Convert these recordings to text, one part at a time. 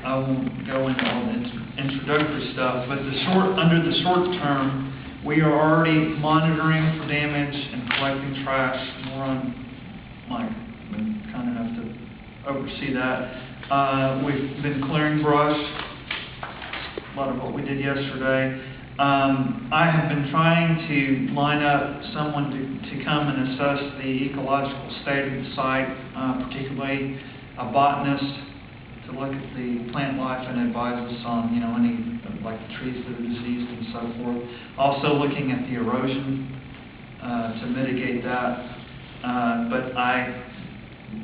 I won't go into all the introductory stuff, but under the short term, we are already monitoring for damage and collecting trash. We're on, we kind of have to oversee that. We've been clearing brush, a lot of what we did yesterday. I have been trying to line up someone to come and assess the ecological state of the site, particularly a botanist, to look at the plant life and advise us on, any like the trees that are diseased and so forth. Also looking at the erosion to mitigate that. But I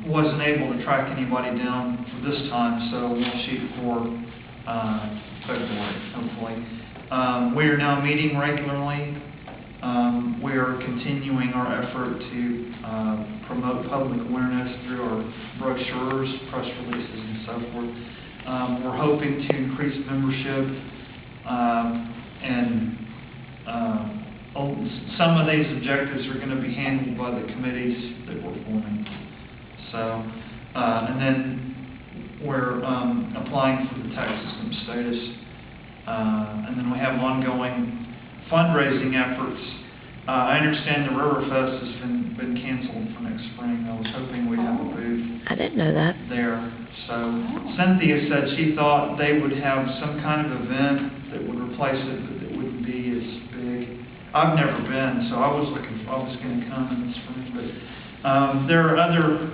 wasn't able to track anybody down for this time, so we'll shoot for February, hopefully. We are now meeting regularly. We are continuing our effort to promote public awareness through our brochures, press releases, and so forth. We're hoping to increase membership, and some of these objectives are going to be handled by the committees that we're forming. So, and then we're applying for the tax system status. And then we have ongoing fundraising efforts. I understand the Riverfest has been canceled for next spring. I was hoping we'd have a booth. I didn't know that. There. So Cynthia said she thought they would have some kind of event that would replace it, but that wouldn't be as big. I've never been, so I was going to come in the spring. But there are other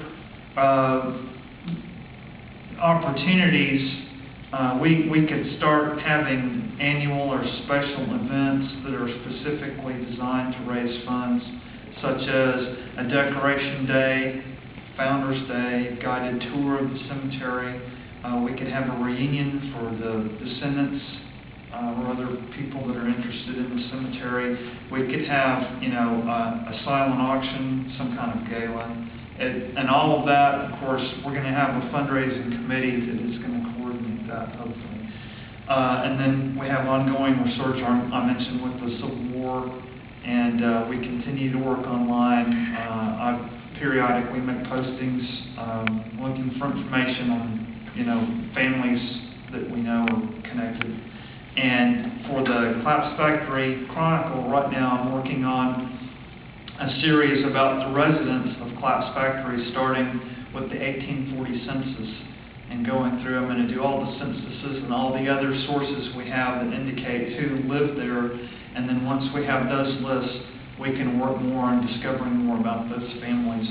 opportunities. We could start having annual or special events that are specifically designed to raise funds, such as a decoration day, Founders Day, guided tour of the cemetery. We could have a reunion for the descendants or other people that are interested in the cemetery. We could have, a silent auction, some kind of gala. And all of that, of course, we're going to have a fundraising committee that is going to coordinate that, hopefully. And then we have ongoing research, I mentioned, with the Civil War, and we continue to work online. Periodically make postings looking for information on, families that we know are connected. And for the Clapp Factory Chronicle, right now I'm working on a series about the residents of Clapp Factory, starting with the 1840 census and going through. I'm going to do all the censuses and all the other sources we have that indicate who lived there. And then once we have those lists, we can work more on discovering more about those families.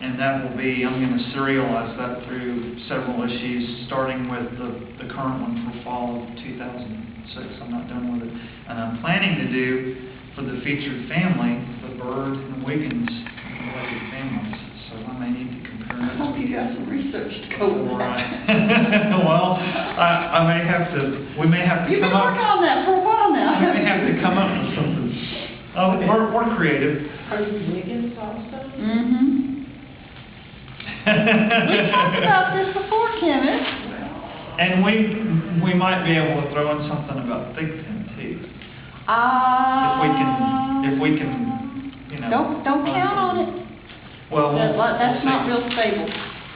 And that will be, I'm going to serialize that through several issues, starting with the current one for fall of 2006. I'm not done with it. And I'm planning to do, for the featured family, the Bird and Wiggins related families. So I may need to compare that. I hope you got some research to go with that. Well, I may have to, we may have to You've been working on that for a while now. We may have to come up with something. Oh, we're creative. Are you Wiggins also? Mm-hmm. We talked about this before, Kenneth. And we might be able to throw in something about Thigpen too. If we can, Don't count on it. Well, that's we'll not real stable.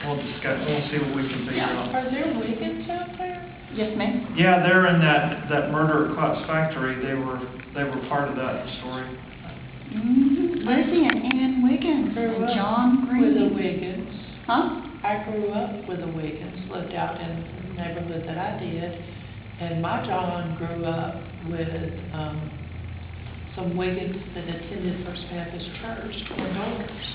We'll discuss. We'll see what we can figure out. Are there Wiggins out there? Yes, ma'am. Yeah, they're in that murder at Clapp's Factory. They were part of that story. Mm-hmm. Lizzie and Ann Wiggins and John Green. With the Wiggins. Huh? I grew up with the Wiggins, lived out in the neighborhood that I did, and my John grew up with some Wiggins that attended First Baptist Church, 4 daughters.